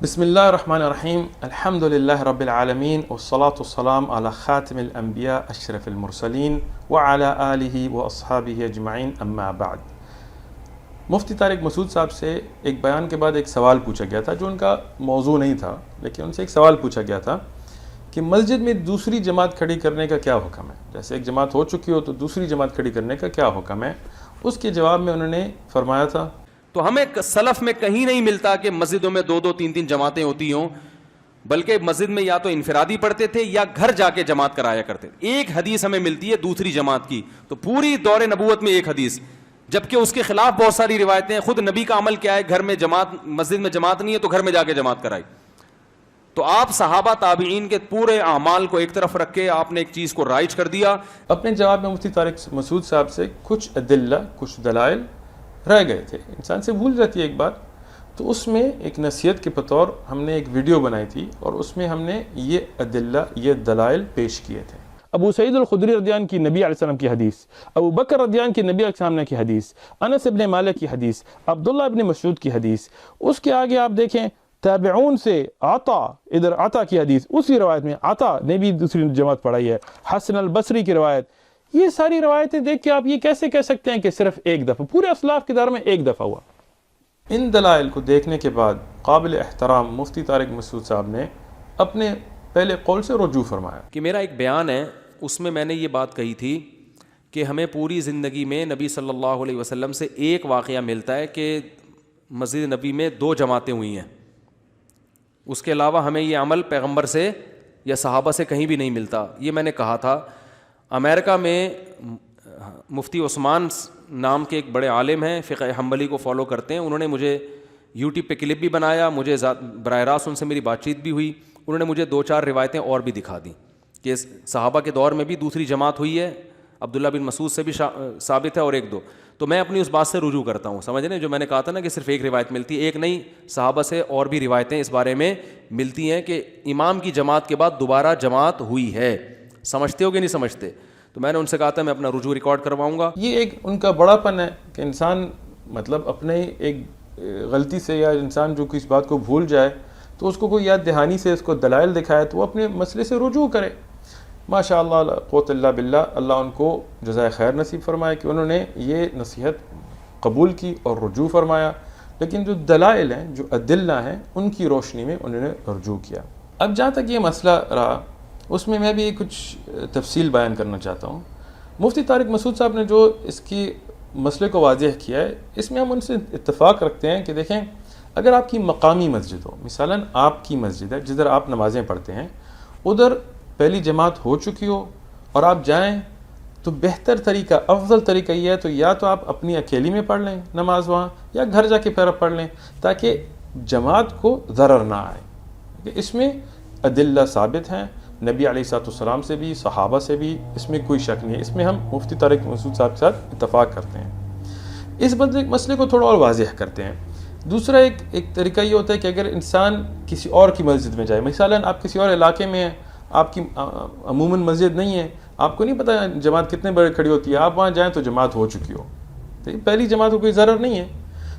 بسم الله الرحمن الرحيم الحمد لله رب العالمين والصلاة والسلام على خاتم الأنبياء أشرف المرسلين وعلى آله وأصحابه أجمعين أما بعد. مفتی طارق مسعود صاحب سے ایک بیان کے بعد ایک سوال پوچھا گیا تھا جو ان کا موضوع نہیں تھا، لیکن ان سے ایک سوال پوچھا گیا تھا کہ مسجد میں دوسری جماعت کھڑی کرنے کا کیا حکم ہے. جیسے ایک جماعت ہو چکی ہو تو دوسری جماعت کھڑی کرنے کا کیا حکم ہے. اس کے جواب میں انہوں نے فرمایا تھا تو ہمیں سلف میں کہیں نہیں ملتا کہ مسجدوں میں دو تین جماعتیں ہوتی ہوں، بلکہ مسجد میں یا تو انفرادی پڑھتے تھے یا گھر جا کے جماعت کرایا کرتے تھے. ایک حدیث ہمیں ملتی ہے دوسری جماعت کی، تو پوری دور نبوت میں ایک حدیث، جبکہ اس کے خلاف بہت ساری روایتیں. خود نبی کا عمل کیا ہے، گھر میں جماعت، مسجد میں جماعت نہیں ہے تو گھر میں جا کے جماعت کرائی. تو آپ صحابہ تابعین کے پورے اعمال کو ایک طرف رکھ کے آپ نے ایک چیز کو رائج کر دیا. اپنے جواب میں مفتی طارق مسعود صاحب سے کچھ ادلہ، کچھ دلائل رہ گئے تھے. انسان سے بھول جاتی ہے ایک بات، تو اس میں ایک نصیحت کے بطور ہم نے ایک ویڈیو بنائی تھی اور اس میں ہم نے یہ ادلہ، یہ دلائل پیش کیے تھے. ابو سعید الخدری رضی اللہ عنہ کی نبی علیہ السلام کی حدیث، ابو بکر رضی اللہ عنہ کی نبی علیہ السلام کی حدیث، انس ابن مالک کی حدیث، عبداللہ ابن مسعود کی حدیث. اس کے آگے آپ دیکھیں تابعون سے عطا، ادھر عطا کی حدیث، اسی روایت میں عطا نے بھی دوسری جماعت پڑھائی ہے. حسن البصری کی روایت. یہ ساری روایتیں دیکھ کے آپ یہ کیسے کہہ سکتے ہیں کہ صرف ایک دفعہ پورے اسلاف کے دور میں ایک دفعہ ہوا. ان دلائل کو دیکھنے کے بعد قابل احترام مفتی طارق مسعود صاحب نے اپنے پہلے قول سے رجوع فرمایا کہ میرا ایک بیان ہے، اس میں میں نے یہ بات کہی تھی کہ ہمیں پوری زندگی میں نبی صلی اللہ علیہ وسلم سے ایک واقعہ ملتا ہے کہ مسجد نبی میں دو جماعتیں ہوئی ہیں. اس کے علاوہ ہمیں یہ عمل پیغمبر سے یا صحابہ سے کہیں بھی نہیں ملتا. یہ میں نے کہا تھا. امریکہ میں مفتی عثمان نام کے ایک بڑے عالم ہیں، فقہ حنبلی کو فالو کرتے ہیں. انہوں نے مجھے یوٹیوب پہ کلپ بھی بنایا، مجھے براہ راست ان سے میری بات چیت بھی ہوئی. انہوں نے مجھے 2-4 روایتیں اور بھی دکھا دیں کہ صحابہ کے دور میں بھی دوسری جماعت ہوئی ہے. عبداللہ بن مسعود سے بھی ثابت ہے اور 1-2. تو میں اپنی اس بات سے رجوع کرتا ہوں. سمجھ رہے ہیں جو میں نے کہا تھا نا کہ صرف ایک روایت ملتی ہے، ایک نہیں، صحابہ سے اور بھی روایتیں اس بارے میں ملتی ہیں کہ امام کی جماعت کے بعد دوبارہ جماعت ہوئی ہے. سمجھتے ہو کہ نہیں سمجھتے؟ تو میں نے ان سے کہا تھا میں اپنا رجوع ریکارڈ کرواؤں گا. یہ ایک ان کا بڑا پن ہے کہ انسان مطلب اپنے ایک غلطی سے یا انسان جو کسی بات کو بھول جائے تو اس کو کوئی یاد دہانی سے اس کو دلائل دکھائے تو وہ اپنے مسئلے سے رجوع کرے. ماشاء اللہ لا قوت الا باللہ. اللہ ان کو جزائے خیر نصیب فرمائے کہ انہوں نے یہ نصیحت قبول کی اور رجوع فرمایا. لیکن جو دلائل ہیں، جو ادلہ ہیں، ان کی روشنی میں انہوں نے رجوع کیا. اب جہاں تک یہ مسئلہ رہا اس میں بھی کچھ تفصیل بیان کرنا چاہتا ہوں. مفتی طارق مسعود صاحب نے جو اس کی مسئلے کو واضح کیا ہے، اس میں ہم ان سے اتفاق رکھتے ہیں کہ دیکھیں اگر آپ کی مقامی مسجد ہو، مثلاً آپ کی مسجد ہے جدھر آپ نمازیں پڑھتے ہیں، ادھر پہلی جماعت ہو چکی ہو اور آپ جائیں تو بہتر طریقہ، افضل طریقہ یہ ہے تو یا تو آپ اپنی اکیلی میں پڑھ لیں نماز وہاں، یا گھر جا کے پھر پڑھ لیں تاکہ جماعت کو ضرر نہ آئے. اس میں ادلہ ثابت ہیں نبی علیہ السلام سے بھی، صحابہ سے بھی، اس میں کوئی شک نہیں ہے. اس میں ہم مفتی طارق مسعود صاحب کے ساتھ اتفاق کرتے ہیں. اس مسئلے کو تھوڑا اور واضح کرتے ہیں. دوسرا ایک طریقہ یہ ہوتا ہے کہ اگر انسان کسی اور کی مسجد میں جائے، مثلاً آپ کسی اور علاقے میں ہیں، آپ کی عموماً مسجد نہیں ہے، آپ کو نہیں پتہ جماعت کتنے بڑے کھڑی ہوتی ہے، آپ وہاں جائیں تو جماعت ہو چکی ہو، تو پہلی جماعت کو کوئی ضرر نہیں ہے.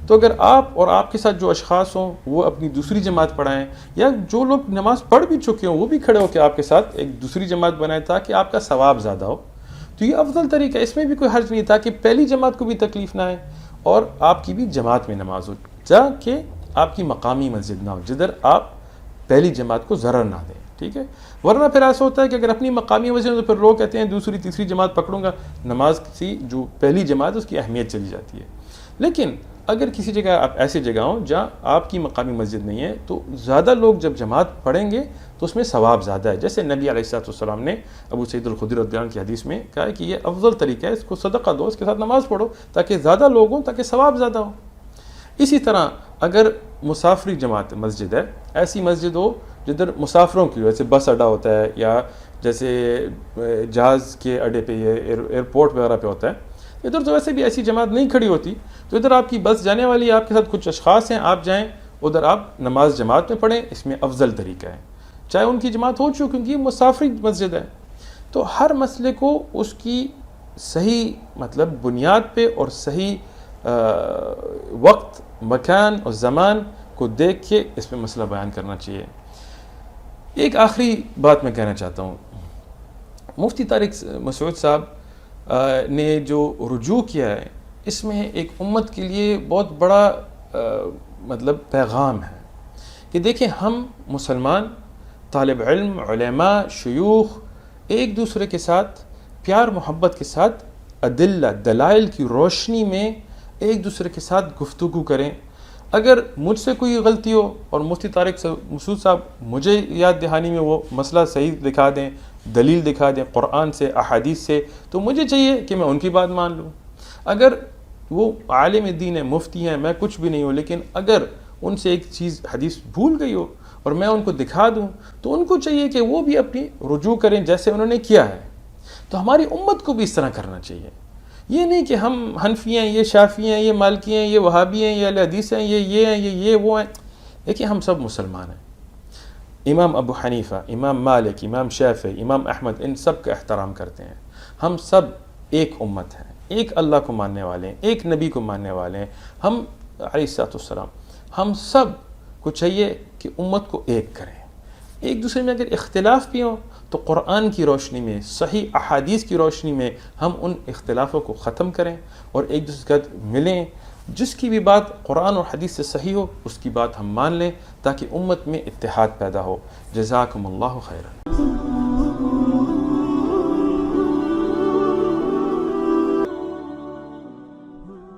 تو اگر آپ اور آپ کے ساتھ جو اشخاص ہوں وہ اپنی دوسری جماعت پڑھائیں، یا جو لوگ نماز پڑھ بھی چکے ہوں وہ بھی کھڑے ہو کے آپ کے ساتھ ایک دوسری جماعت بنائیں تاکہ آپ کا ثواب زیادہ ہو، تو یہ افضل طریقہ ہے. اس میں بھی کوئی حرج نہیں تاکہ پہلی جماعت کو بھی تکلیف نہ آئے اور آپ کی بھی جماعت میں نماز ہو، تاکہ آپ کی مقامی مسجد نہ ہو جدھر آپ پہلی جماعت کو ضرر نہ دیں. ٹھیک ہے. ورنہ پھر ایسا ہوتا ہے کہ اگر اپنی مقامی مسجد تو پھر لوگ کہتے ہیں دوسری تیسری جماعت پکڑوں گا، نماز کی جو پہلی جماعت اس کی اہمیت چلی جاتی ہے. لیکن اگر کسی جگہ آپ ایسی جگہ ہوں جہاں آپ کی مقامی مسجد نہیں ہے تو زیادہ لوگ جب جماعت پڑھیں گے تو اس میں ثواب زیادہ ہے. جیسے نبی علیہ السلام نے ابو سعید الخدری رضی اللہ عنہ کی حدیث میں کہا ہے کہ یہ افضل طریقہ ہے، اس کو صدقہ دو، اس کے ساتھ نماز پڑھو تاکہ زیادہ لوگ ہوں، تاکہ ثواب زیادہ ہو. اسی طرح اگر مسافری جماعت مسجد ہے، ایسی مسجد ہو جدھر مسافروں کی، جیسے بس اڈا ہوتا ہے یا جیسے جہاز کے اڈے پہ یہ ایئرپورٹ وغیرہ پہ ہوتا ہے، ادھر تو ویسے بھی ایسی جماعت نہیں کھڑی ہوتی، تو ادھر آپ کی بس جانے والی ہے، آپ کے ساتھ کچھ اشخاص ہیں، آپ جائیں ادھر، آپ نماز جماعت میں پڑھیں، اس میں افضل طریقہ ہے. چاہے ان کی جماعت ہو چکی کیونکہ یہ مسافری مسجد ہے. تو ہر مسئلے کو اس کی صحیح بنیاد پہ اور صحیح وقت، مکان اور زمان کو دیکھ کے اس پہ مسئلہ بیان کرنا چاہیے۔ ایک آخری بات میں کہنا چاہتا ہوں، مفتی طارق مسعود صاحب نے جو رجوع کیا ہے اس میں ایک امت کے لیے بہت بڑا مطلب پیغام ہے کہ دیکھیں ہم مسلمان طالب علم، علماء، شیوخ ایک دوسرے کے ساتھ پیار محبت کے ساتھ ادلہ دلائل کی روشنی میں ایک دوسرے کے ساتھ گفتگو کریں۔ اگر مجھ سے کوئی غلطی ہو اور مفتی طارق مسعود صاحب مجھے یاد دہانی میں وہ مسئلہ صحیح دکھا دیں، دلیل دکھا دیں قرآن سے احادیث سے، تو مجھے چاہیے کہ میں ان کی بات مان لوں۔ اگر وہ عالم دین ہے، مفتی ہیں، میں کچھ بھی نہیں ہوں، لیکن اگر ان سے ایک چیز حدیث بھول گئی ہو اور میں ان کو دکھا دوں تو ان کو چاہیے کہ وہ بھی اپنی رجوع کریں جیسے انہوں نے کیا ہے۔ تو ہماری امت کو بھی اس طرح کرنا چاہیے، یہ نہیں کہ ہم حنفی ہیں، یہ شافعی ہیں، یہ مالکی ہیں، یہ وہابی ہیں، یہ اہل حدیث ہیں، یہ ہیں، یہ وہ ہیں۔ دیکھیں ہم سب مسلمان ہیں، امام ابو حنیفہ، امام مالک، امام شافعی، امام احمد، ان سب کا احترام کرتے ہیں۔ ہم سب ایک امت ہیں، ایک اللہ کو ماننے والے ہیں، ایک نبی کو ماننے والے ہیں۔ ہم علیہ السلام ہم سب کو چاہیے کہ امت کو ایک کریں۔ ایک دوسرے میں اگر اختلاف بھی ہوں تو قرآن کی روشنی میں، صحیح احادیث کی روشنی میں ہم ان اختلافوں کو ختم کریں اور ایک دوسرے کے ساتھ ملیں۔ جس کی بھی بات قرآن اور حدیث سے صحیح ہو اس کی بات ہم مان لیں تاکہ امت میں اتحاد پیدا ہو۔ جزاکم اللہ خیرا۔